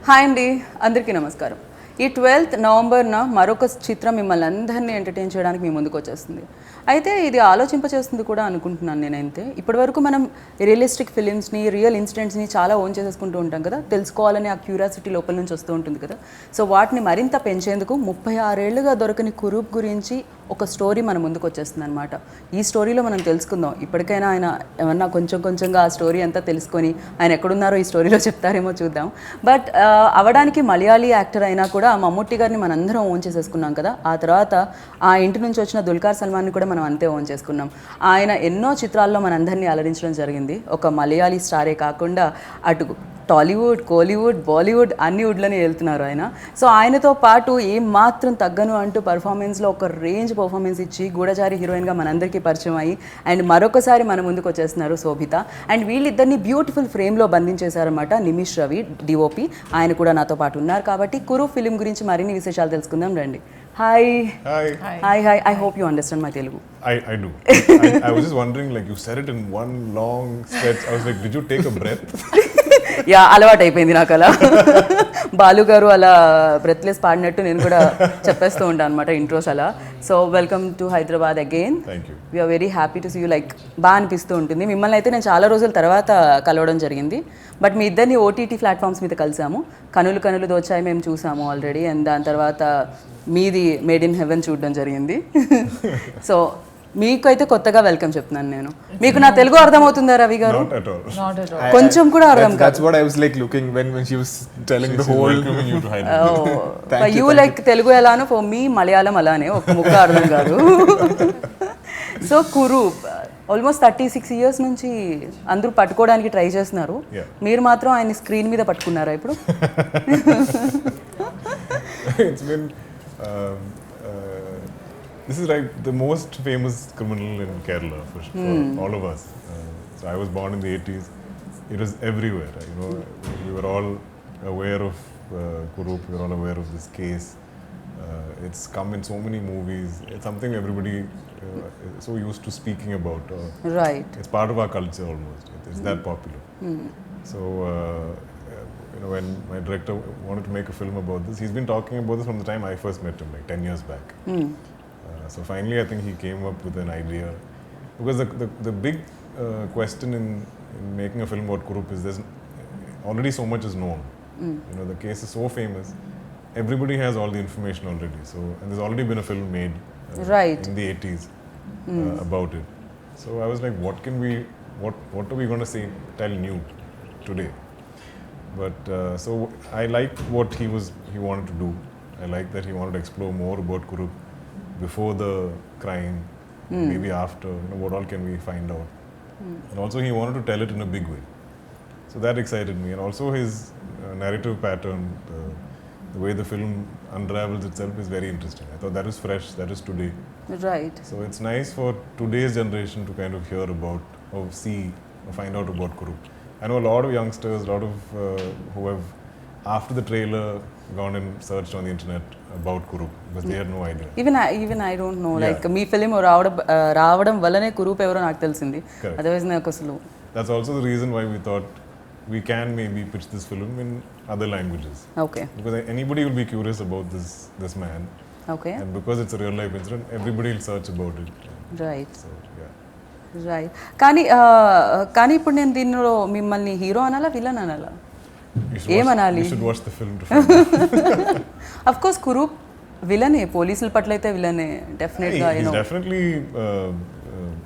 Hi అండి, అందరికీ నమస్కారం. ఈ 12th నవంబర్న మరొక చిత్రం మిమ్మల్ని అందరినీ ఎంటర్టైన్ చేయడానికి మీ ముందుకు వచ్చేస్తుంది. అయితే ఇది ఆలోచింపచేస్తుంది కూడా అనుకుంటున్నాను నేనైతే. ఇప్పటివరకు మనం రియలిస్టిక్ ఫిలిమ్స్ని, రియల్ ఇన్సిడెంట్స్ని చాలా ఓన్ చేసేసుకుంటూ ఉంటాం కదా, తెలుసుకోవాలని ఆ క్యూరియాసిటీ లోపల నుంచి వస్తూ ఉంటుంది కదా. సో వాటిని మరింత పెంచేందుకు 36 ఏళ్లుగా దొరకని కురూప్ గురించి ఒక స్టోరీ మన ముందుకు వచ్చేస్తుంది అనమాట. ఈ స్టోరీలో మనం తెలుసుకుందాం. ఇప్పటికైనా ఆయన ఏమన్నా కొంచెంగా ఆ స్టోరీ అంతా తెలుసుకొని ఆయన ఎక్కడున్నారో ఈ స్టోరీలో చెప్తారేమో చూద్దాం. బట్ అవడానికి మలయాళీ యాక్టర్ అయినా కూడా మమ్ముట్టి గారిని మనందరం ఓన్ చేసేసుకున్నాం కదా. ఆ తర్వాత ఆ ఇంటి నుంచి వచ్చిన దుల్కర్ సల్మాన్ని కూడా మనం అంతే ఓన్ చేసుకున్నాం. ఆయన ఎన్నో చిత్రాల్లో మనందరినీ అలరించడం జరిగింది. ఒక మలయాళీ స్టారే కాకుండా అటు టాలీవుడ్, కోలీవుడ్, బాలీవుడ్ అన్ని వుడ్లని వెళ్తున్నారు ఆయన. సో ఆయనతో పాటు ఏం మాత్రం తగ్గను అంటూ పర్ఫార్మెన్స్లో ఒక రేంజ్ పర్ఫార్మెన్స్ ఇచ్చి గూఢచారి హీరోయిన్గా మనందరికీ పరిచయం అయ్యి అండ్ మరొకసారి మన ముందుకు వచ్చేస్తున్నారు శోభిత. అండ్ వీళ్ళిద్దరిని బ్యూటిఫుల్ ఫ్రేమ్లో బంధించేశారన్నమాట నిమిష్ రవి డిఓపి. ఆయన కూడా నాతో పాటు ఉన్నారు కాబట్టి కురు ఫిలిం గురించి మరిన్ని విశేషాలు తెలుసుకుందాం రండి. Hi hi hi, I hope you understand my Telugu. I do. I was just wondering, like, you said it in one long stretch. I was like, did you take a breath? Yeah, అలవాటు అయిపోయింది నాకు అలా. బాలు గారు అలా breathless పాడినట్టు నేను కూడా చెప్పేస్తూ ఉంటాను అనమాట ఇంట్రోస్ అలా. So welcome to Hyderabad again. Thank you. We're very happy to see you. Like బాగా అనిపిస్తూ ఉంటుంది. మిమ్మల్ని అయితే నేను చాలా రోజుల తర్వాత కలవడం జరిగింది. బట్ మీ ఇద్దరిని ఓటీటీ ప్లాట్ఫామ్స్ మీద కలిసాము. కనులు కనులు దోచాయి మేము చూసాము ఆల్రెడీ. అండ్ దాని తర్వాత మీది మేడ్ ఇన్ హెవెన్ చూడడం జరిగింది. సో మీకైతే కొత్తగా వెల్కమ్ చెప్తున్నాను నేను. మీకు నా తెలుగు అర్థమవుతుందా రవి గారు? Not at all. కొంచెం కూడా అర్థం కాదు. That's what I was like looking when she was telling the She's whole. welcoming you to Hyderabad. You like Telugu ఎలానో ఫర్ మీ మలయాళం అలానే ఒక ముక్క అర్థం కాదు. సో కురు ఆల్మోస్ట్ 36 years నుంచి అందరూ పట్టుకోవడానికి ట్రై చేస్తున్నారు. మీరు మాత్రం ఆయన స్క్రీన్ మీద పట్టుకున్నారా ఇప్పుడు? It's been this is like the most famous criminal in Kerala for all of us. So I was born in the 80s. It was everywhere. You know, we were all aware of Kurup. We were all aware of this case. It's come in so many movies. It's something everybody is so used to speaking about. Right. It's part of our culture almost. It's that popular. So you know, when my director wanted to make a film about this, he's been talking about this from the time I first met him, like 10 years back. So finally, I think he came up with an idea, because the big question in making a film about Kurup is there's already so much is known. You know, the case is so famous. Everybody has all the information already. So, and there's already been a film made Right. in the 80s about it. So I was like, what are we going to say, tell new today? But so I liked what he wanted to do. I liked that he wanted to explore more about Kurup before the crime, maybe after. You know, what all can we find out? And also he wanted to tell it in a big way. So that excited me. And also his narrative pattern, the way the film unravels itself is very interesting. I thought that is fresh, that is today. Right. So it's nice for today's generation to kind of hear about or see or find out about Kurup. I know a lot of youngsters, a lot of who have, after the trailer, gone and searched on the internet about Kurup because they had no idea. Even I don't know. Like me film రావడం వల్లనే కురూప్ ఎవరో నాకు తెలిసింది. Otherwise నాకు అసలు. That's also the reason why we thought we can maybe pitch this film in other languages. Okay. Because anybody will be curious about this man. Okay. And because it's a real life incident, everybody will search about it. Right. So yeah. Right. కానీ ఇప్పుడు నేను దీనిలో మిమ్మల్ని hero అనాలా, villain అనాలా, ఏమనాలి? You should watch the film to find out. Of course Kurup విలనే, పోలీసుల పట్ల అయితే విలనే డెఫినెట్గా. He's definitely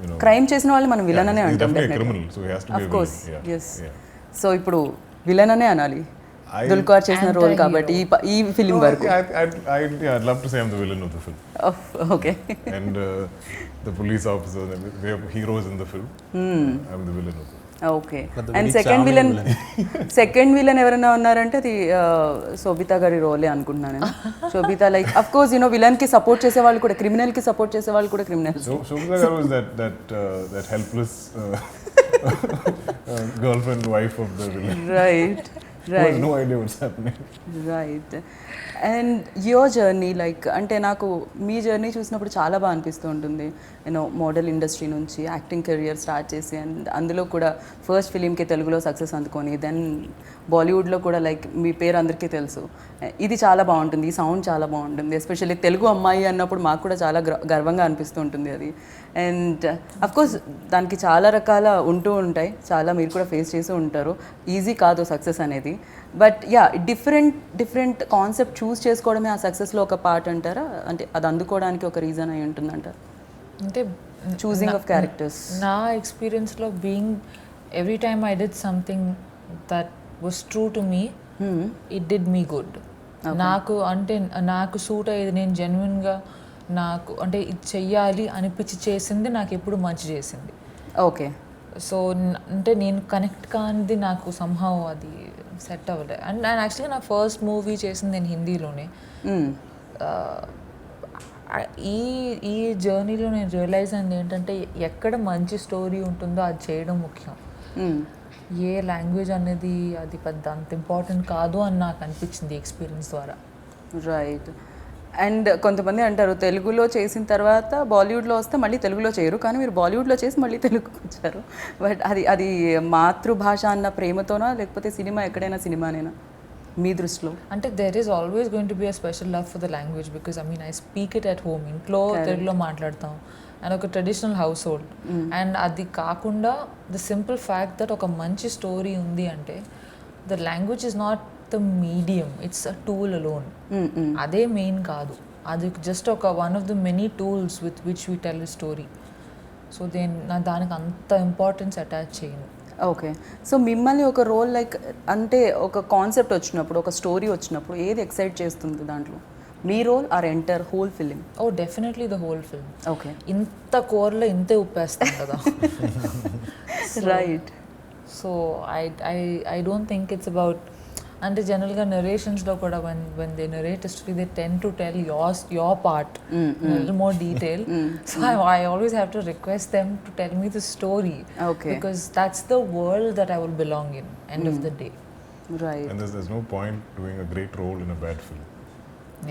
you know, crime చేసిన వాళ్ళు మనం విలన్ అనే he's అంటాం definitely a criminal, so he has to be of a course. villain. Yes. So ఇప్పుడు విలన్ అనే అనాలి దుల్కర్ చేసిన రోల్ కాబట్టి ఈ ఫిలిం వరకు. I'd love to say I'm the villain of the film. Okay. And the police officers, we have heroes in the film. I'm the villain of it. Okay. And second villain ఎవరైనా ఉన్నారంటే అది శోభిత గారి రోలే అనుకుంటున్నాను నేను. Shobhita like of course you know villain కి support చేసే వాళ్ళు కూడా క్రిమినల్ కి సపోర్ట్ చేసే వాళ్ళు కూడా criminals. Shobhita Garu was that helpless girlfriend, wife of the villain. Right. Who has no idea what's happening. Right. And your journey like అంటే నాకు మీ జర్నీ చూసినప్పుడు చాలా బాగా అనిపిస్తూ ఉంటుంది. యూనో మోడల్ ఇండస్ట్రీ నుంచి యాక్టింగ్ కెరియర్ స్టార్ట్ చేసి అండ్ అందులో కూడా ఫస్ట్ ఫిలింకి తెలుగులో సక్సెస్ అందుకొని దెన్ బాలీవుడ్లో కూడా లైక్ మీ పేరు అందరికీ తెలుసు, ఇది చాలా బాగుంటుంది, ఈ సౌండ్ చాలా బాగుంటుంది, ఎస్పెషల్లీ తెలుగు అమ్మాయి అన్నప్పుడు మాకు కూడా చాలా గర్వంగా అనిపిస్తూ ఉంటుంది అది. అండ్ అఫ్కోర్స్ దానికి చాలా రకాల ఉంటూ ఉంటాయి, చాలా మీరు కూడా ఫేస్ చేస్తూ ఉంటారు, ఈజీ కాదు సక్సెస్ అనేది. బట్ యా, డిఫరెంట్ కాన్సెప్ట్ చూస్ చేసుకోవడమే ఆ సక్సెస్లో ఒక పార్ట్ అంటారా? అంటే అది అందుకోవడానికి ఒక రీజన్ అయి ఉంటుందంటారు, అంటే చూసింగ్ ఆఫ్ క్యారెక్టర్స్? నా ఎక్స్పీరియన్స్లో being every time I did something that was true to me, it did me good. నాకు అంటే నాకు సూట్ అయ్యేది, నేను జెన్యున్గా నాకు అంటే ఇది చెయ్యాలి అనిపించి చేసింది నాకు ఎప్పుడు మంచి చేసింది. ఓకే. సో అంటే నేను కనెక్ట్ కానిది నాకు సంహవ్ అది సెట్ అవ్వలేదు. అండ్ యాక్చువల్గా నా ఫస్ట్ మూవీ చేసింది నేను హిందీలోనే. ఈ జర్నీలో నేను రియలైజ్ అయింది ఏంటంటే ఎక్కడ మంచి స్టోరీ ఉంటుందో అది చేయడం ముఖ్యం. ఏ లాంగ్వేజ్ అనేది అది పెద్ద అంత ఇంపార్టెంట్ కాదు అని నాకు అనిపించింది ఎక్స్పీరియన్స్ ద్వారా. రైట్. అండ్ కొంతమంది అంటారు తెలుగులో చేసిన తర్వాత బాలీవుడ్లో వస్తే మళ్ళీ తెలుగులో చేయరు, కానీ మీరు బాలీవుడ్లో చేసి మళ్ళీ తెలుగుకి వచ్చారు. బట్ అది మాతృభాష అన్న ప్రేమతోనా, లేకపోతే సినిమా ఎక్కడైనా సినిమానేనా మీ దృష్టిలో? అంటే there is always going to be a special love for the language because I speak it at home. ఇంట్లో తెలుగులో మాట్లాడతాం అండ్ ఒక ట్రెడిషనల్ హౌస్ హోల్డ్. అండ్ అది కాకుండా ద సింపుల్ ఫ్యాక్ట్ దట్ ఒక మంచి స్టోరీ ఉంది అంటే the language is not the medium, it's a tool alone. అదే మెయిన్ కాదు, అది జస్ట్ ఒక one of the many tools with which we tell a story. So దానికి అంత ఇంపార్టెన్స్ అటాచ్ చేయను. ఓకే. సో మిమ్మల్ని ఒక రోల్ లైక్ అంటే ఒక కాన్సెప్ట్ వచ్చినప్పుడు, ఒక స్టోరీ వచ్చినప్పుడు ఏది ఎక్సైట్ చేస్తుంది దాంట్లో? మీ role or entire whole film? Oh definitely the whole film. Okay. ఇంత కూరలో ఇంతే ఉప్పేస్తాం కదా. Right. So I don't think it's about, అంటే జనరల్గా నరేషన్స్లో కూడా when they narrate a story they tend to tell your part in a little more detail. So I always have to request them to tell me the story. Okay. Because that's the world that I will belong in end of the day. Right. And there's no point doing a great role in a bad film.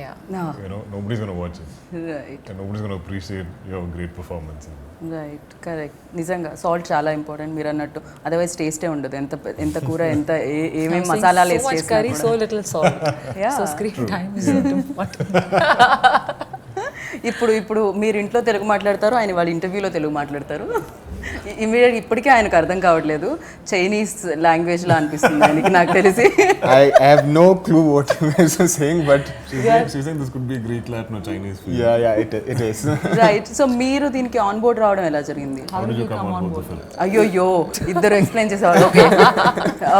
Yeah. No. You know, nobody's going to watch it. Right. And nobody's going to appreciate your great performance. Right, correct. నిజంగా salt చాలా important మీరు అన్నట్టు, otherwise టేస్టే ఉండదు. ఎంత కూర, ఎంత ఏమేమి మసాలాలు వేసి so much curry, so little salt. Yeah. So screen time is not important. ఇప్పుడు మీరు ఇంట్లో తెలుగు మాట్లాడతారు, ఆయన వాళ్ళ ఇంటర్వ్యూలో తెలుగు మాట్లాడతారు. ఇమీడియట్ ఇప్పటికీ ఆయనకు అర్థం కావట్లేదు, చైనీస్ లాంగ్వేజ్లో అనిపిస్తుంది ఆయనకి, నాకు తెలిసి. I have no clue what you guys are saying, but She's saying this could be Greek, Latin or Chinese film. yeah, it is. Right. So మీరు దీనికి ఆన్ బోర్డ్ రావడం ఎలా జరిగింది? How did you come on board? అయ్యోయ్యో, ఇద్దరు explain చేసేవాళ్ళు. Okay.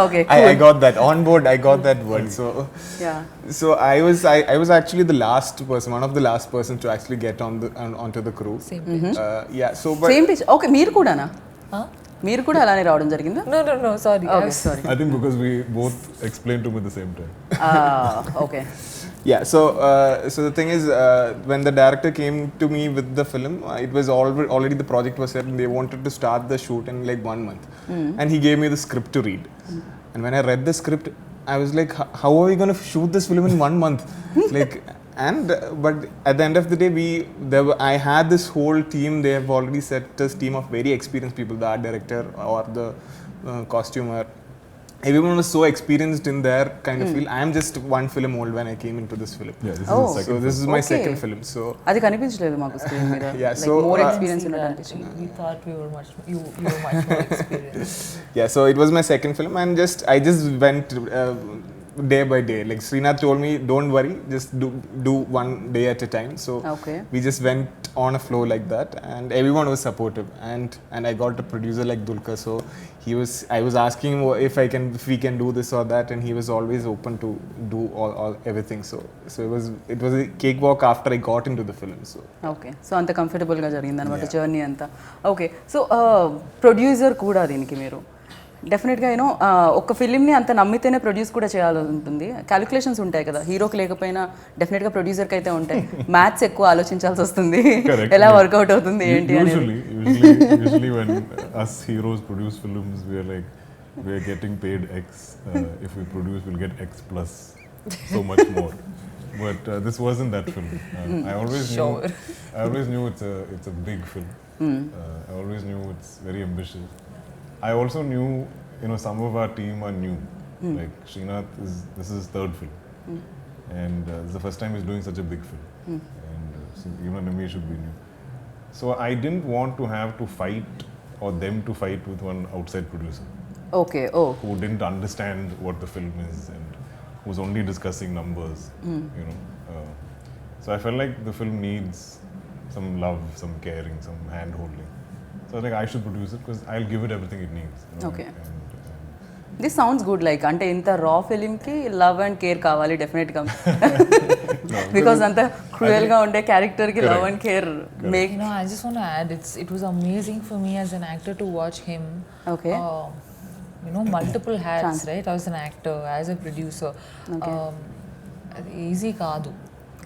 Okay. I got that on board. I got that word. Yeah. So I was actually the last person, one of the last persons to actually get onto the crew. Same page. Yeah. So but same pitch. Okay. మీరు కూడానా? Huh? మీరు కూడా అలానే రావడం జరిగిందా? No, sorry. Okay, sorry. I think because we both explained to him at the same time. Okay. yeah. So the thing is, when the director came to me with the film, it was already the project was set and they wanted to start the shoot in like 1 month. And he gave me the script to read. And when I read the script, I was like, how are we going to shoot this film in 1 month? Like, but at the end of the day, I had this whole team. They have already set this team of very experienced people, the art director or the costumer. Everyone was so experienced in their kind of field. I am just 1 film old when I came into this film. Yeah, this Oh. is the So second this is my Okay. second film. So అది కనిపించలేదు మాకు screen మీద. Yeah, Like so, more uh, experience See ఉన్నట్టు that. అనిపించింది. We thought you were much more experienced. yeah, so it was my second film, and I just went day by day. Like Srinath told me, don't worry, just do 1 day at a time. So Okay. we just went on a flow like that, and everyone was supportive. And I got a producer like Dulka, so I was asking him if we can do this or that, and he was always open to do all everything. So it was a cakewalk after I got into the film. So okay. So అంత కంఫర్టబుల్గా జరిగింది అనమాట journey అంతా. Okay. So producer కూడా దీనికి మీరు డెఫినెట్గా you know ఒక ఫిలింని అంత నమ్మితేనే ప్రొడ్యూస్ కూడా చేయాల్సి ఉంటుంది. క్యాలిక్యులేషన్స్ ఉంటాయి కదా, హీరోకి లేకపోయినా డెఫినెట్గా ప్రొడ్యూసర్కి అయితే ఉంటాయి. మ్యాథ్స్ ఎక్కువ ఆలోచించాల్సి వస్తుంది, ఎలా వర్కౌట్ అవుతుంది ఏంటి అనేది. Usually when us heroes produce films, we are getting paid X. If we produce, we'll get X plus so much more. But this wasn't that film. I always knew it's a big film. I always knew it's very ambitious. I also knew, some of our team are new. Like Srinath this is his third film, and this is the first time he's doing such a big film, and so even me should be new. So I didn't want to have to fight or them to fight with one outside producer okay oh who didn't understand what the film is and who's only discussing numbers, you know. So I felt like the film needs some love, some caring, some hand holding. So I was like, I should produce it because I'll give it everything it needs. You know, Okay. and this sounds good like అంటే ఇంత రా ఫిలింకి love and care కావాలి డెఫినెట్గా because అంత క్రూయల్గా ఉండే క్యారెక్టర్కి love and care make You know, I just want to add, it was amazing for me as an actor to watch him. Okay. You know, multiple hats, right? I was an actor, as a producer. Easy kaadu.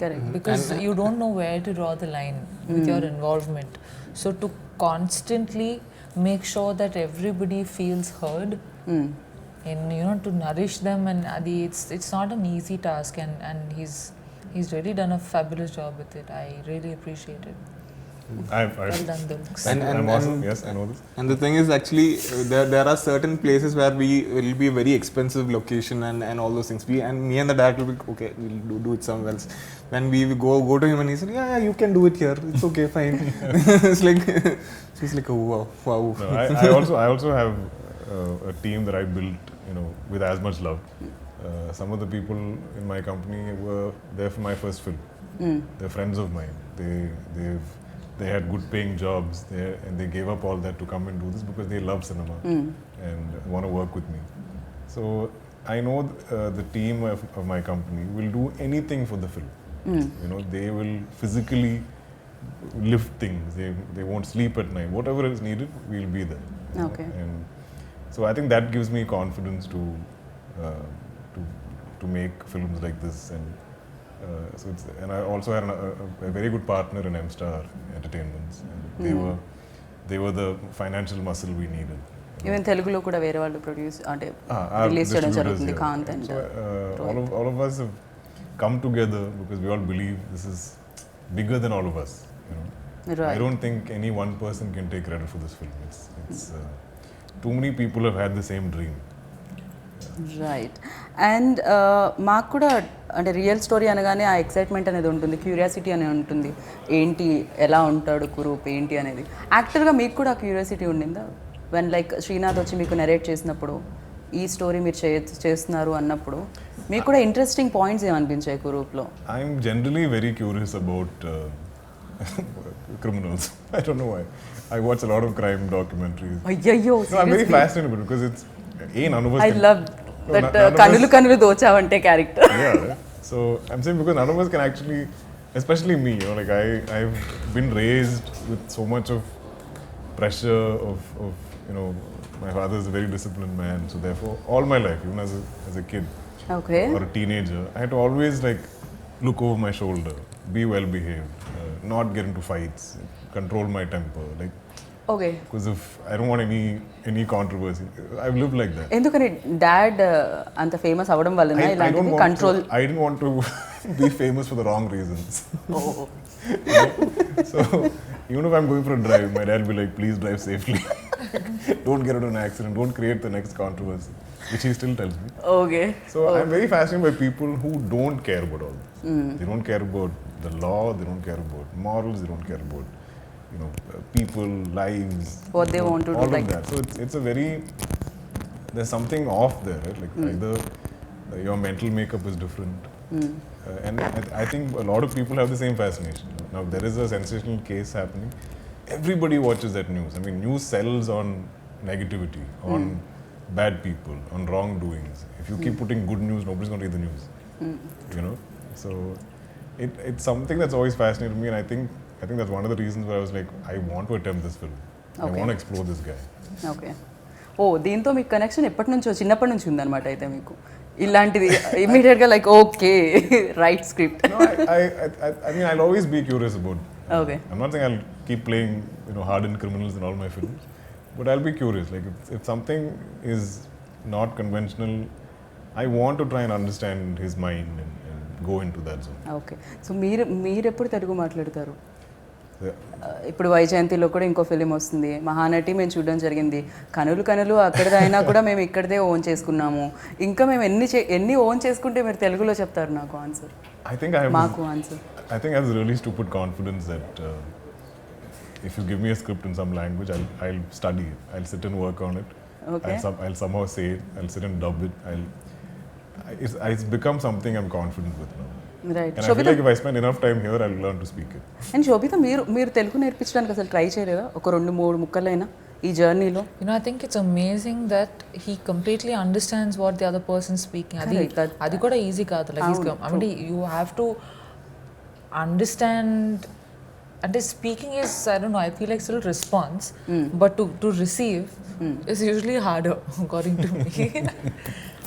Correct Because you don't know where to draw the line with your involvement. So to constantly make sure that everybody feels heard, and you know, to nourish them, and it's not an easy task, and he's really done a fabulous job with it. I really appreciate it. Well done, Dulux. I'm awesome. Yes, I know this. And the thing is, actually, there are certain places where we will be a very expensive location and all those things. Me and the director will be, okay, we'll do it somewhere else. When we go to him and he said, yeah, you can do it here. It's okay, fine. It's like, she's like, oh, wow. No, I also have a team that I built, you know, with as much love. Some of the people in my company were there for my first film. They're friends of mine. They had good paying jobs and they gave up all that to come and do this because they love cinema and want to work with me. So I know the team of my company will do anything for the film. You know, they will physically lift things. They won't sleep at night. Whatever is needed, we'll be there. You know? Okay. And so I think that gives me confidence to make films like this. And so and I also had a very good partner in M-Star Entertainments. And they were the financial muscle we needed. Even తెలుగులో కూడా వేరే వాళ్ళు produce అంటే Our release చేయడం distributors, జరుగుతుంది yeah. కాంత్ and So all of us have come together because we all believe this is bigger than all of us. You know, I right don't think any one person can take credit for this film. It's too many people have had the same dream. Right and మాకు కూడా అంటే real story అనగానే ఆ excitement అనేది ఉంటుంది, curiosity అనేది ఉంటుంది, ఏంటి ఎలా ఉంటాడు కురూప్ ఏంటి అనేది. యాక్టర్గా మీకు కూడా ఆ క్యూరియాసిటీ ఉండిందా వెన్ లైక్ శ్రీనాథ్ వచ్చి మీకు నెరేట్ చేసినప్పుడు ఈ స్టోరీ మీరు చేస్తున్నారు అన్నప్పుడు మీకు కూడా ఇంట్రెస్టింగ్ పాయింట్స్ ఏమనిపించాయి కురూప్లో? I'm generally very curious about criminals. I don't know why. I watch a lot of crime documentaries. అయ్యయ్యో No, I'm very fascinated with it because it's none of us I can- love No, that none of కనులు us- కనులు దోచావంటే character. Yeah. So I'm saying because none of us can actually, especially me, you know, like I've been raised with so much of pressure of you know, my father is a very disciplined man, so therefore all my life, even as a kid okay or a teenager, I had to always like look over my shoulder, be well behaved, not get into fights, control my temper, like okay because if I don't want any controversy. I've lived like that. ఎందుకని dad అంత famous అవ్వడం వలన I don't ఇలాంటివి want control? to, I didn't want to be famous for the wrong reasons. So even if I'm going for a drive, my dad will be like, please drive safely. Don't get into an accident. Don't create the next controversy, which he still tells me. Okay So I'm very fascinated by people who don't care about all this. They don't care about the law. They don't care about morals. They don't care about, you know, people, lives. What they want to do, all like- of that. So it's a very, there's something off there, right? Like either your mental makeup is different. And I think a lot of people have the same fascination. Now there is a sensational case happening. Everybody watches that news. I mean, news sells on negativity, on bad people, on wrongdoings. If you keep putting good news, nobody's going to read the news. You know, so it's something that's always fascinated me, and I think that's one of the reasons why I was like, I want to attempt this film. I Okay. want to explore this guy. Okay oh దీంతో మీకు connection ఎప్పటి నుంచో చిన్నప్పటి నుంచి ఉందన్నమాట అయితే మీకు ఇలాంటిది ఇమీడియట్గా like okay right script. No, I mean, I'll always be curious about. Okay. I'm not saying I'll keep playing, you know, hardened criminals in all my films, but I'll be curious. Like if something is not conventional, I want to try and understand his mind and go into that zone. Okay so మీరు ఎప్పుడు తెలుగు మాట్లాడతారు? ఇప్పుడు వైజయంతిలో కూడా ఇంకో film వస్తుంది, మహానటి మేము చూడడం జరిగింది. కనులు కనులు అక్కడిది అయినా కూడా మేము ఇక్కడిదే ఓన్ చేసుకున్నాము. ఇంకా మేము ఎన్ని ఓన్ చేసుకుంటే మీరు తెలుగులో చెప్తారు నాకు answer, I think I have. మాకు answer. I think I have really stupid confidence that if you give me a script in some language, I'll study it. I'll sit and work on it. Okay. I'll somehow say it. I'll sit and dub it. It's become something I'm confident with now. Right. And I feel like if I spend enough time here, I'll learn to speak it. And Shobhita, మీరు తెలుగు నేర్పించడానికి అసలు try చేయలేదా? ఒక 2-3 ముక్కలైనా ఈ జర్నీలో? You know, I think it's amazing that he completely understands what the other person's speaking. అది కూడా easy కాదు. Like I mean, you have to understand. And speaking is, I don't know, I feel like still response, but to receive is usually harder, according to me.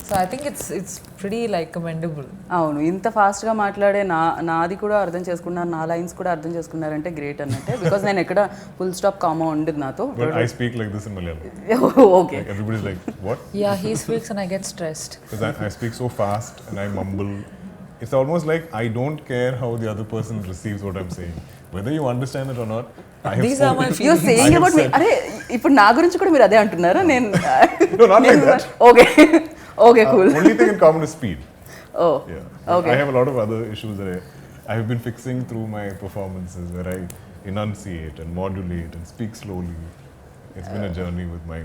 So I think it's pretty like commendable. అవును, ఇంత ఫాస్ట్గా మాట్లాడే నాది కూడా అర్థం చేసుకున్నారు, నా lines కూడా అర్థం చేసుకున్నారంటే గ్రేట్ అన్నట్టే. బికాస్ నేను ఎక్కడ ఫుల్ స్టాప్ కామా ఉండదు నాతో. But I speak like this in Malayalam. Okay. Like everybody's like, what? Yeah, he speaks and I get stressed. Because I speak so fast and I mumble. It's almost like I don't care how the other person receives what I'm saying. Whether you understand it or not, I have These are my you feelings. Saying about me. అరే ఇప్పుడు నా గురించి కూడా మీరు అదే అంటున్నారా? నేను No, not like that. Okay okay cool. Only thing in common is speed. Oh Yeah. Okay. I have a lot of other issues that I have been fixing through my performances where I enunciate and modulate and speak slowly. It's been a journey with my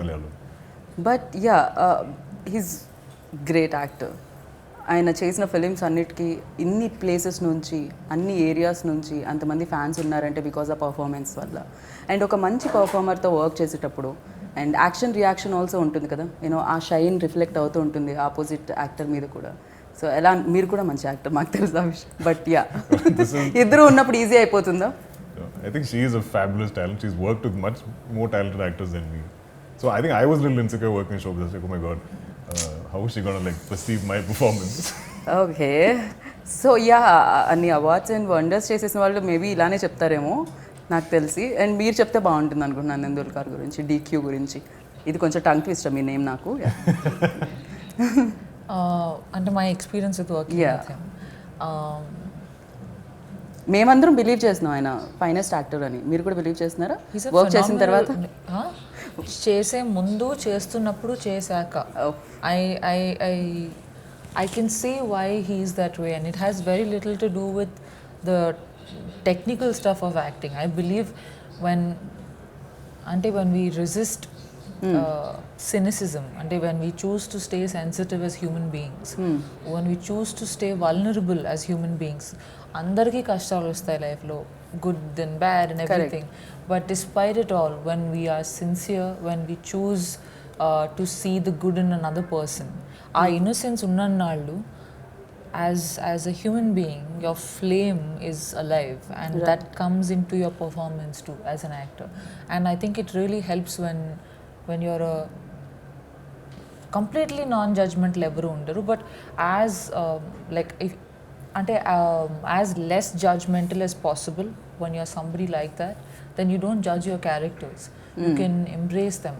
Malayalam. But yeah he's great actor. ఆయన చేసిన films అన్నిటికీ ఇన్ని places నుంచి, అన్ని areas నుంచి అంతమంది fans ఉన్నారంటే because ఆ పర్ఫార్మెన్స్ వల్ల. అండ్ ఒక మంచి పర్ఫార్మర్తో వర్క్ చేసేటప్పుడు అండ్ యాక్షన్ రియాక్షన్ ఆల్సో ఉంటుంది కదా, యూనో ఆ షైన్ రిఫ్లెక్ట్ అవుతూ ఉంటుంది ఆపోజిట్ యాక్టర్ మీద కూడా. సో ఎలా, మీరు కూడా మంచి యాక్టర్, మాకు తెలుసు ఆ విషయం. బట్ యా ఇద్దరు ఉన్నప్పుడు ఈజీ అయిపోతుందా? I think she is a fabulous talent. She's worked with much more talented actors than me. So I think I was a little insecure working in Shobha. Like, oh my God, how is she gonna like perceive my performance? Okay. So yeah, అన్ని awards and wonders చేసేసిన వాళ్ళు maybe ఇలానే చెప్తారేమో నాకు తెలిసి. And మీరు చెప్తే బాగుంటుంది అనుకుంటున్నాను నందుల్కర్ గురించి, DQ గురించి. ఇది కొంచెం టంగ్ ట్విస్టర్ మీ నేమ్ నాకు. Under my experience with working Yeah. with him. మేమందరం బిలీవ్ చేస్తున్నాం ఆయన ఫైనెస్ట్ యాక్టర్ అని. మీరు కూడా బిలీవ్ చేస్తున్నారా He's a వర్క్ చేసిన తర్వాత? చేసే ముందు, చేస్తున్నప్పుడు, చేశాక I can see why he's that way, and it has very little to do with the technical stuff of acting. I believe when we resist cynicism, when we choose to stay sensitive as human beings, when we choose to stay vulnerable as human beings, andarki kashtalu vastayi life lo, good and bad and everything. But despite it all, when we are sincere, when we choose to see the good in another person, our innocence unnannallu, as a human being, your flame is alive, and that comes into your performance too as an actor. And I think it really helps when you're a completely non-judgmental ఎవరు ఉండరు, but as like if as less judgmental as possible. When you're somebody like that, then you don't judge your characters. You can embrace them.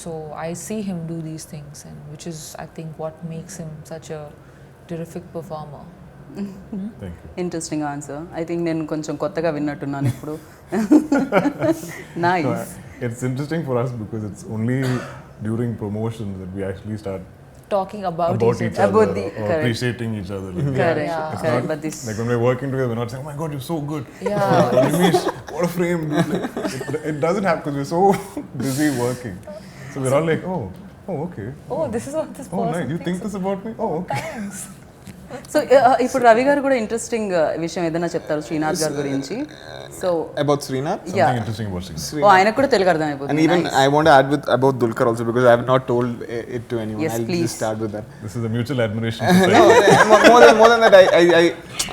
So I see him do these things, and which is, I think, what makes him such a terrific performer. Thank you. Interesting answer. I think నేను కొంచెం కొత్తగా విన్నట్టున్నాను ఇప్పుడు. Nice. It's interesting for us because it's only during promotions that we actually start Talking about about each each other. other About the- or correct. appreciating each other. Like, Correct. It's Correct. not But this, like when we're working together, we're not saying, "Oh my God, you're so good." Yeah. Nimish, what a frame! Like, it doesn't happen because we're so busy working. So we're all like, "Oh, okay. Oh, this is what this Oh, person nice. You think this about me? Oh, okay." thinks. So ఇప్పుడు రవి గారు కూడా interesting విషయం ఏదైనా చెప్తారు శ్రీనాథ్ గారి గురించి. So About Srinath. Something interesting about Srinath. ఆయనకు కూడా తెలుగు అర్థమైపోతుంది. And even I want to add about Dulquer also, because I have not told it to anyone. Yes, I'll please. just start with that. This is a mutual admiration. No, more than that,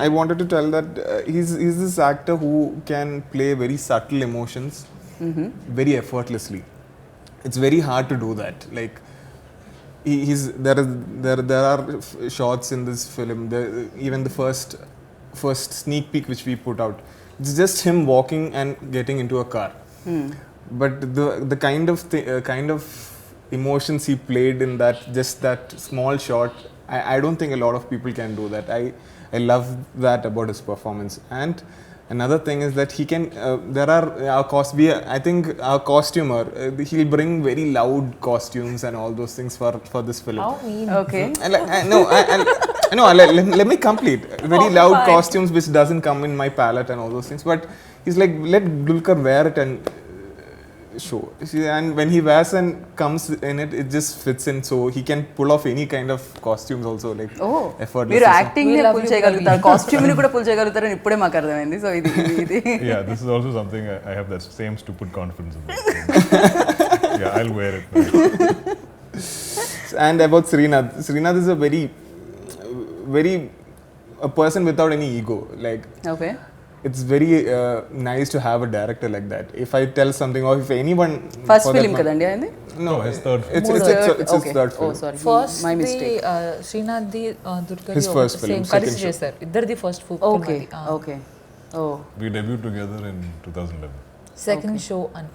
I wanted to tell that he's this actor who can play very subtle emotions very effortlessly. It's very hard to do that. Like there are shots in this film. Even the first sneak peek which we put out, it's just him walking and getting into a car. But the kind of emotions he played in that small shot, I don't think a lot of people can do that. I love that about his performance. And Another thing is that he can. There are I think our costumer. He'll bring very loud costumes and all those things for this film. How mean. Okay Let me complete. Very Oh, loud fine. costumes which doesn't come in my palette and all those things. But he's like, let Dulquer wear it and show. See, and when he wears and comes in it, it just fits in. So he can pull off any kind of costumes also, like oh effortless. మీరు acting We love pull you, చేయగలుగుతారు costume ని కూడా pull చేయగలుగుతారని ఇప్పుడే మాకు అర్థమైంది so ఇది Yeah, this is also something I have that same stupid confidence about. Yeah, I'll wear it. And about Srinath. Srinath is a very a person without any ego. Like, okay it's very nice to have a director like that. If I tell something, or if anyone. First for that film matter- కదండి అది No, No, his third It's his third oh film. Sorry first my mistake Srinath ది దుర్గది His first film, same second కలిసి show. చేశారు ఇద్దరిది first okay okay oh We debuted together in 2011. Second show అని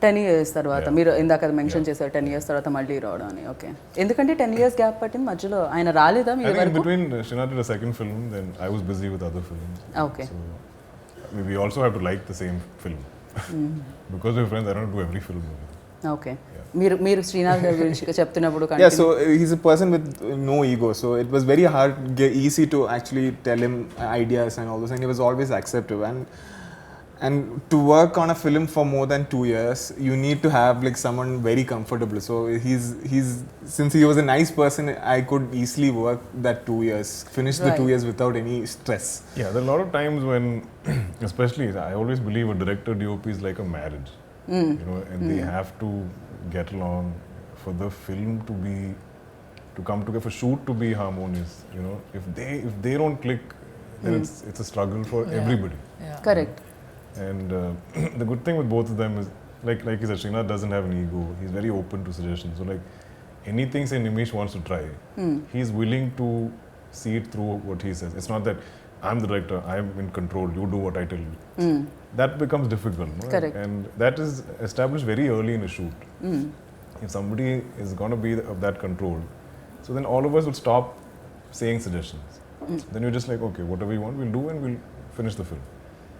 10 years తర్వాత Yeah. మీరు ఇందాక mention చేశారు 10 ఇయర్స్ తర్వాత మళ్ళీ రావడం అని ఓకే ఎందుకంటే 10 ఇయర్స్ గ్యాప్ పట్టింది మధ్యలో ఆయన రాలేదా మీ I think in వరకు between Srinath did a second film, then I was busy with other films. Okay So we also have to like the same film. Because we're friends, I don't do every film. Okay మీరు శ్రీనాథ్ గారి గురించి చెప్తున్నప్పుడు Yeah, so he's a person with no ego. So it was very hard, easy to actually tell him ideas and all those, and he was always acceptive. And to work on a film for more than 2 years, you need to have like someone very comfortable. So he's since he was a nice person, I could easily work that 2 years, finish the 2 Right. years without any stress. Yeah, there are a lot of times when, especially, I always believe a director DOP is like a marriage. You know, and they have to get along for the film to come together, for shoot to be harmonious. You know, if they don't click, then it's a struggle for everybody. Correct And the good thing with both of them is, like you said, Srinath doesn't have an ego. He's very open to suggestions. So like anything say Nimish wants to try, he's willing to see it through what he says. It's not that I'm the director, I'm in control, you do what I tell you. That becomes difficult. No? Correct. And that is established very early in a shoot. If somebody is going to be of that control, so then all of us will stop saying suggestions. Then you're just like, okay, whatever you want, we'll do and we'll finish the film.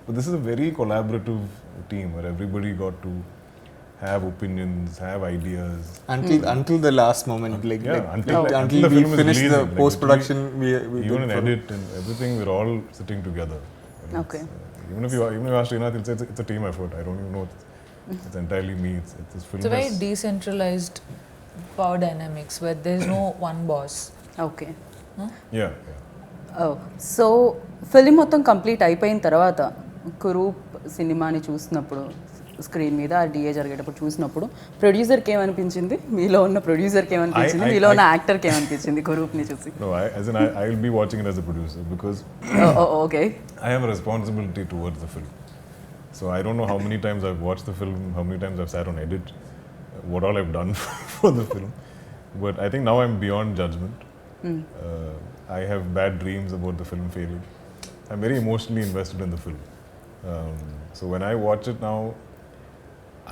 But this is a very collaborative team where everybody got to have opinions, have ideas. Until the last moment, like, Yeah, like until until the we film is finish the releasing, like, post production, we even did in for- edit and everything, we're all sitting together. And Okay. even if you ask Srinath, he'll say it's a team effort. I don't even know. It's entirely me. It's this film. It's a very has- decentralized power dynamics where there's no one boss. Okay yeah. So film మొత్తం complete అయిపోయిన తర్వాత కురూప్ సినిమాని చూసినప్పుడు screen మీద ఆ DA జరిగేటప్పుడు చూసినప్పుడు ప్రొడ్యూసర్కి ఏమనిపించింది మీలో ఉన్న ప్రొడ్యూసర్కి ఏమనిపించింది మీలో ఉన్న యాక్టర్కి ఏమనిపించింది కురూప్ని చూసి No, I will be watching it as a producer because okay I have a responsibility towards the film. So I don't know how many times I've watched the film, how many times I've sat on edit, what all I've done for the film. But I think now I'm beyond judgment. I have bad dreams about the film failing. I'm very emotionally invested in the film. So when I watch it now,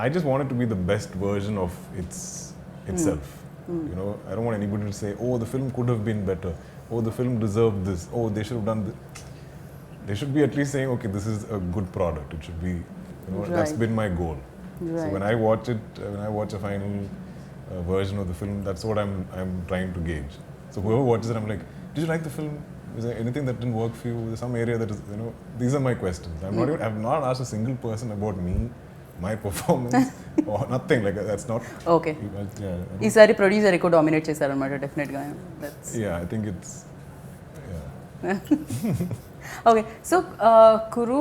I just want it to be the best version of itself. You know, I don't want anybody to say, "Oh, the film could have been better. Oh, the film deserved this. Oh, they should have done this." They should be at least saying, "Okay, this is a good product." It should be, you know, that's Right. been my goal. So Right. when I watch it, when I watch a final version of the film, that's what I'm trying to gauge. So whoever watches it, I'm like, "Did you like the film? Is there anything that didn't work for you? Is there some area that is, you know?" These are my questions. I've not asked a single person about me, my performance, or nothing like that. That's not. Okay Yeah, ఈసారి producer ఎక్కువ dominate చేశారనమాట డెఫినెట్గా yeah. I think it's. Yeah. Okay so కురు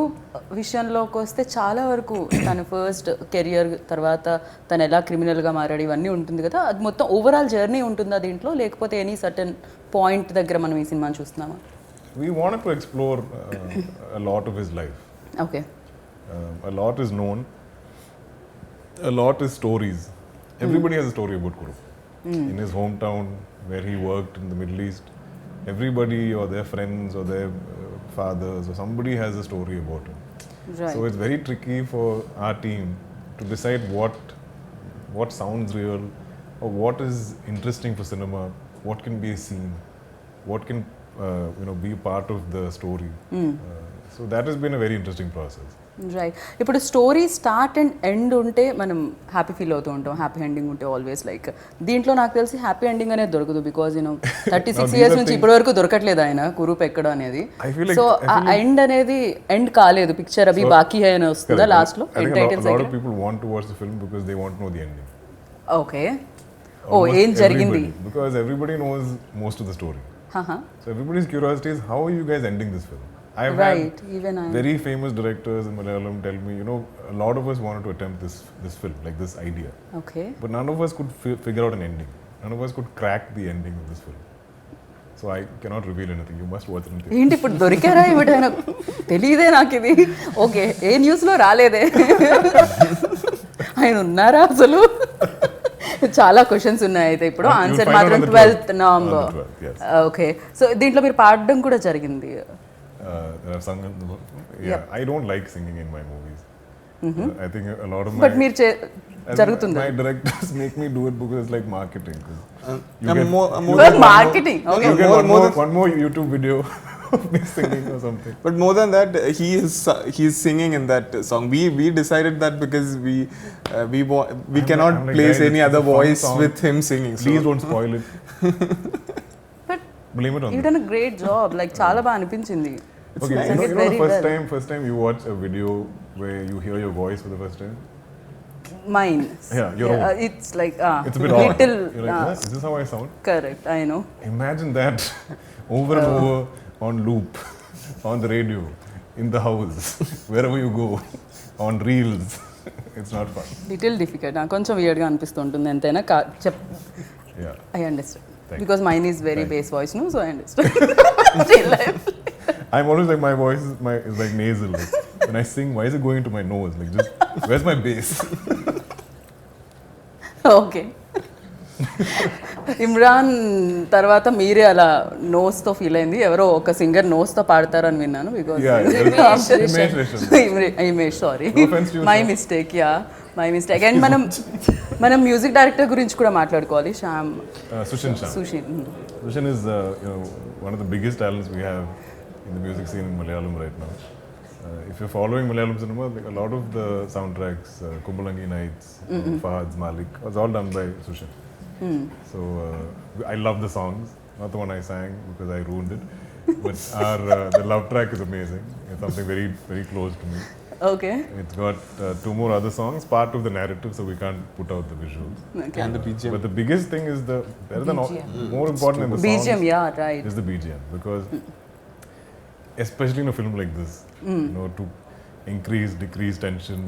విషయంలోకి వస్తే చాలా వరకు తన ఫస్ట్ కెరియర్ తర్వాత తను ఎలా క్రిమినల్గా మారాడు ఇవన్నీ ఉంటుంది కదా అది మొత్తం ఓవరాల్ జర్నీ ఉంటుందా దీంట్లో లేకపోతే ఎనీ సర్టన్ పాయింట్ దగ్గర మనం ఈ సినిమాని చూస్తున్నామా We wanted to explore a lot of his life. Okay A lot is known. A lot is stories. Everybody has a story about Kuru. In his hometown, where he worked in the Middle East, everybody or their friends or their fathers or somebody has a story about him. Right So it's very tricky for our team to decide what sounds real or what is interesting for cinema, what can be a scene, what can be part of the story. So that has been a very interesting process. Right. ఇప్పుడు story start and end ఉంటే మనం happy feel అవుతూ ఉంటాం, happy ending ఉంటే always. Like దీంట్లో నాకు తెలిసి happy ending అనేది దొరకదు, బికాజ్ 36 years నుంచి ఇప్పటి వరకు దొరకట్లేదు ఆయన కురూప్ ఎక్కడో అనేది. సో ఆ ఎండ్ అనేది ఎండ్ కాలేదు, పిక్చర్ అవి బాకీ హై అని వస్తుందా లాస్ట్ లో? I think a lot of people want to watch the film because they want to know the ending. Okay. Oh ఏం జరిగింది? Because everybody knows most of the story. So everybody's curiosity is, how are you guys ending this film? I've Right, had even I. very famous directors in Malayalam tell me, a lot of us wanted to attempt this film, like this idea. Okay. But none of us could figure out an ending. None of us could crack the ending of this film. So I cannot reveal anything. You must watch it in theatre. ఏంటి ఇప్పుడు దొరికారా ఇవిడైనా? తెలియదే నాకు ఇది. Okay, ఏ న్యూస్లో రాలేదే. ఆయన ఉన్నారా అసలు? చాలా క్వశ్చన్స్ ఉన్నాయి అయితే ఇప్పుడు. You'll ఆన్సర్ find out మాత్రం on the 12th 12th. November. On the 12th, yes. Okay. So దీంట్లో మీరు పాడడం కూడా జరిగింది. I've sung in the Yep. I don't like singing in my movies. I think a lot of but మీరు జరుగుతుంది. my directors make me do it because it's like marketing. Marketing. Okay. You get more one more YouTube video of me singing or something. But more than that, he's singing in that song. We decided that because we cannot I'm like, place guys, any it's other a fun voice song. with him singing. Please don't spoil it. But Blame it on you them. Done a great job. Like చాలా బాగా అనిపించింది. Okay, nice. you know Very the well. first time you watch a video where you hear your voice for the first time? Mine. Yeah, your own. It's like It's a bit odd. little. You're like, "Huh? Is this how I sound?" Correct. I know. Imagine that over and over on loop, on the radio, in the house, wherever you go, on reels. It's not fun. Little difficult. నాకు కొంచెం వియర్డ్గా అనిపిస్తుంటుంది ఎంతైనా. Yeah. I understand Thank because mine is very Thank base voice, no, so I understand. I'm always like, my voice is like nasal. Like, when I sing, why is it going into my nose? Like, just where's my bass? Okay. Imran తర్వాత మీరే అలా నోస్తో feel అయింది. ఎవరో ఒక singer నోస్తో పాడతారని విన్నాను. Because Himesh Resham. Sorry, No offense to you, my sir. Mistake. My mistake. And మనం music director గురించి కూడా మాట్లాడుకోవాలి. Shyam Sushin Shah. Sushin. Sushin is one of the biggest talents we have in the music scene in Malayalam right now. If you're following Malayalam cinema, like a lot of the soundtracks, Kumbalangi Nights, Fahad's Malik, was all done by Sushin. So I love the songs, not the one I sang because I ruined it, but the love track is amazing. It's something very, very close to me. Okay. It's got 2 more other songs, part of the narrative, so we can't put out the visuals. And the BGM. But the biggest thing is better than all, BGM. more important than the songs BGM, yeah, right. is the BGM, because especially in a film like this, to increase, decrease tension,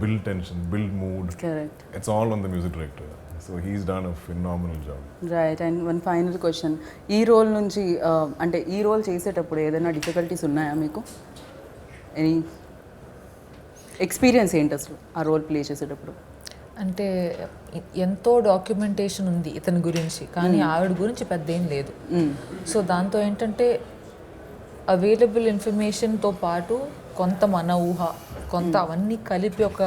build mood, Correct. it's all on the music director. So he's done a phenomenal job. Right. And one final question. ఈ role నుంచి అంటే ఈ role చేసేటప్పుడు ఏదైనా difficulties ఉన్నాయా మీకు? Any experience ఏంటి అసలు ఆ రోల్ ప్లే చేసేటప్పుడు? అంటే ఎంతో డాక్యుమెంటేషన్ ఉంది ఇతని గురించి, కానీ ఆవిడ గురించి పెద్ద ఏం లేదు. సో దాంతో ఏంటంటే అవైలబుల్ ఇన్ఫర్మేషన్తో పాటు కొంత మన ఊహ, కొంత అవన్నీ కలిపి ఒక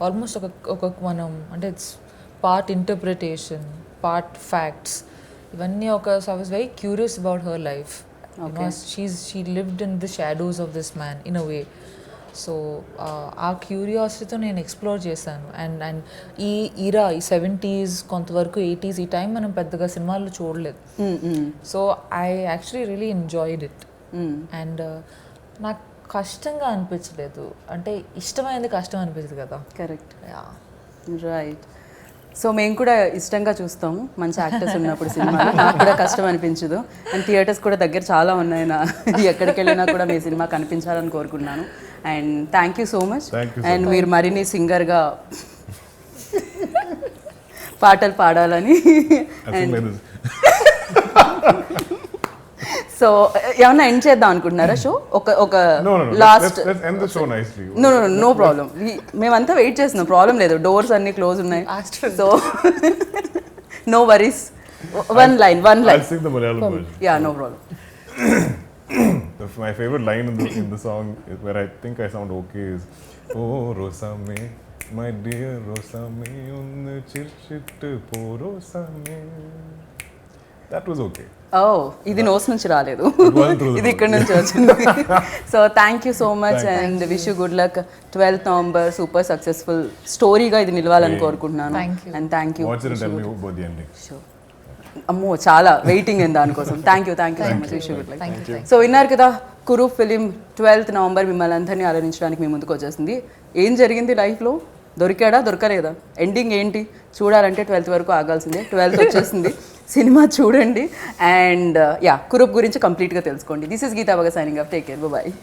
ఆల్మోస్ట్ ఒక మనం అంటే it's part interpretation, part facts, ఇవన్నీ ఒక. So I was very curious about her life. She lived in the shadows of this man in a way. So ఆ క్యూరియాసిటీతో నేను ఎక్స్ప్లోర్ చేశాను. అండ్ ఈ ఈరా, ఈ 70s, కొంతవరకు 80s, ఈ టైం మనం పెద్దగా సినిమాల్లో చూడలేదు. So I actually really enjoyed it. And నాకు కష్టంగా అనిపించలేదు. అంటే ఇష్టమైనది కష్టం అనిపించదు కదా. కరెక్ట్. Yeah, right. సో మేము కూడా ఇష్టంగా చూస్తాము మంచి యాక్టర్స్ ఉన్నప్పుడు సినిమాలు. నాకు కూడా కష్టం అనిపించదు. అండ్ థియేటర్స్ కూడా దగ్గర చాలా ఉన్నాయి. ఎక్కడికి వెళ్ళినా కూడా మీ సినిమా కనిపించాలని కోరుకున్నాను. And thank you so much. Thank you so and మీరు మరిన్ని సింగర్గా పాటలు పాడాలని. I think like this. So ఏమన్నా ఎండ్ చేద్దాం అనుకుంటున్నారా షో? ఒక No. Last. Let's end the show nicely. No problem. మేమంతా వెయిట్ చేస్తున్నాం, ప్రాబ్లం లేదు. డోర్స్ అన్ని క్లోజ్ ఉన్నాయి. So no worries. One line. I'll sing the Malayalam version. Yeah, no problem. My favorite line in the song is where I think I sound okay is, "Oh Rosame, my dear Rosame, unnu chirchittu po Rosame, that was okay. ఓ ఇది nose నుంచి రాలేదు, wasn't through the ఇది ఇక్కడ నుంచి వచ్చింది. So thank you so much and wish you good luck. 12th November super successful స్టోరీగా ఇది నిలవాలని కోరుకుంటున్నాను. Thank you. And thank you. Watch it and tell me about the ending. అమ్మో చాలా వెయిటింగ్ అండి దానికోసం. Thank you so much. Wish you good luck. Thank you. So విన్నారు కదా, కురు ఫిలిం 12th నవంబర్ మిమ్మల్ని అందరినీ ఆలోచించడానికి మీ ముందుకు వచ్చేసింది. ఏం జరిగింది లైఫ్లో, దొరికాడా దొరకలేదా, ఎండింగ్ ఏంటి చూడాలంటే 12th వరకు ఆగాల్సిందే. 12th వచ్చేసింది, సినిమా చూడండి అండ్ యా కురూప్ గురించి కంప్లీట్గా తెలుసుకోండి. This is Geeta Baga signing off. Take care, bye.